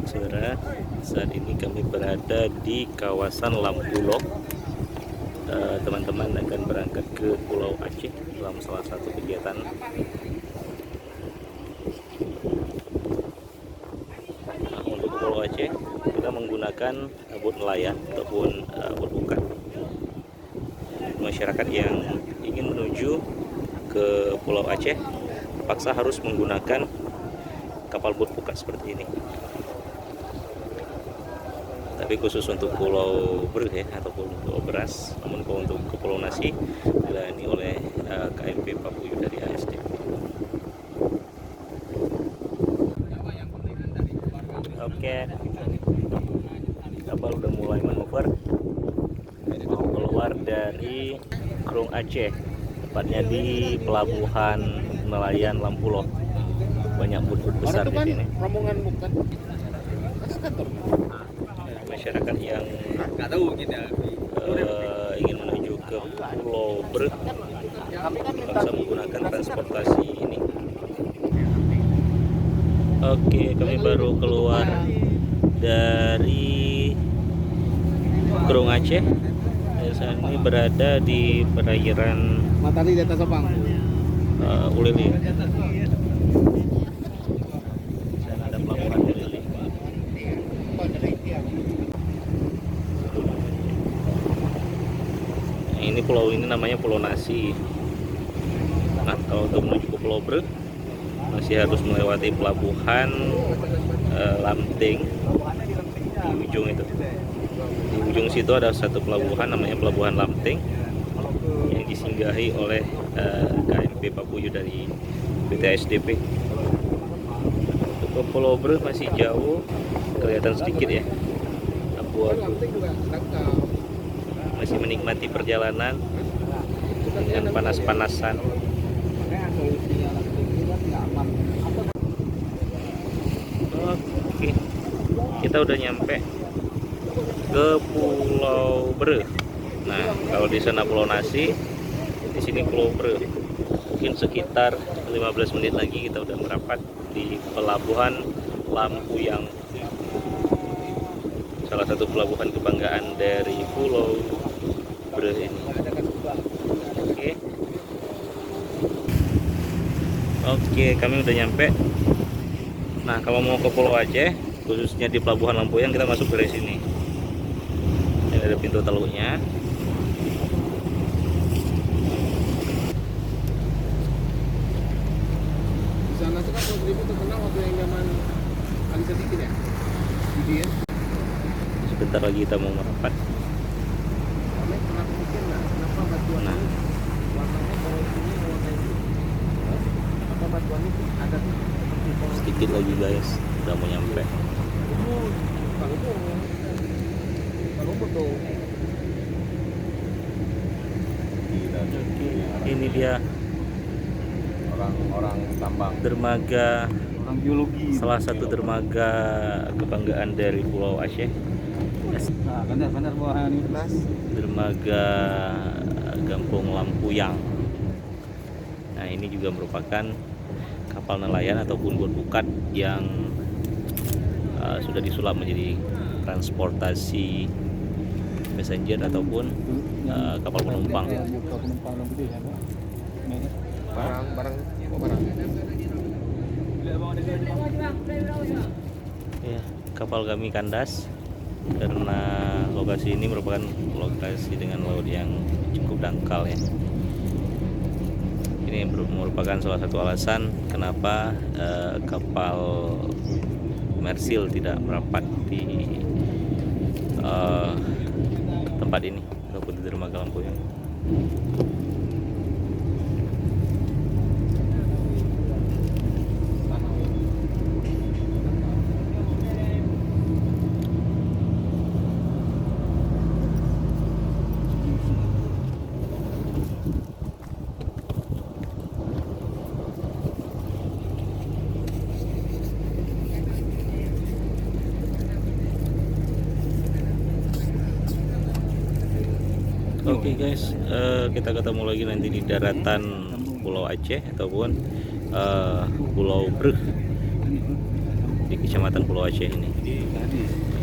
Baik saudara, saat ini kami berada di kawasan Lampulo. Teman-teman akan berangkat ke Pulau Aceh dalam salah satu kegiatan. Untuk Pulau Aceh kita menggunakan bot nelayan ataupun bot bukat. Masyarakat yang ingin menuju ke Pulau Aceh terpaksa harus menggunakan kapal bot bukat seperti ini. Tapi khusus untuk Pulau Breh ya, ataupun Pulau Beras. Namun kalau untuk ke Pulau Nasi dilayani oleh KMP Papuyuh dari ASD. Oke, kapal udah mulai manuver mau keluar dari Krung Aceh, tepatnya di pelabuhan nelayan Lampulo. Banyak bot-bot besar di sini. Rombongan bukan kantor. Masyarakat yang ingin menuju ke Pulau Breh bisa menggunakan transportasi ini. Oke, kami baru keluar dari Krung Aceh. Saat ini berada di perairan Matahari di atas Sabang. Ulili. Sana ada pelabuhan Ulili. Ini pulau ini namanya Pulau Nasi. Nah, kalau untuk menuju ke Pulau Breh masih harus melewati pelabuhan Lamting di ujung itu. Di ujung situ ada satu pelabuhan namanya Pelabuhan Lamting yang disinggahi oleh KMP Papuyuh dari PT SDP. Untuk ke Pulau Breh masih jauh, kelihatan sedikit ya. Abu-abu. Masih menikmati perjalanan dengan panas-panasan. Oke, kita udah nyampe ke Pulau Breh. Nah, kalau di sana Pulau Nasi, di sini Pulau Breh. Mungkin sekitar 15 menit lagi kita udah merapat di pelabuhan Lampuyang. Salah satu pelabuhan kebanggaan dari Pulau Breh ini. Oke, kami udah nyampe. Nah, kalau mau ke Pulau Aceh, khususnya di Pelabuhan Lampuyang, kita masuk dari sini. Ini ada pintu teluknya. Di sana tuh kan Pulau Seribu terkenal waktu yang zaman Ali Sadikin ya. Jadi ya. Sebentar lagi kita mau merapat. Kami pernah mikir nggak kenapa batuan Nah, ini warnanya kalau ini warna itu? Apa batuan itu ada seperti pola sedikit lagi guys, udah mau nyampe. kalau betul. Ini dia Orang-orang tambang, dermaga, orang biologi. salah satu dermaga kebanggaan dari Pulau Aceh. Nah, benar-benar buah ini kelas. Dermaga Gampung Lampuyang. Nah, ini juga merupakan kapal nelayan ataupun bot bukat yang sudah disulap menjadi transportasi passenger ataupun kapal penumpang. Barang. Ya, kapal kami kandas karena lokasi ini merupakan lokasi dengan laut yang cukup dangkal ya. Ini merupakan salah satu alasan kenapa kapal komersil tidak merapat di tempat ini ataupun di dermaga Lampuyang. Oke guys, kita ketemu lagi nanti di daratan Pulau Aceh ataupun Pulau Breh di Kecamatan Pulau Aceh ini. Di Gadis.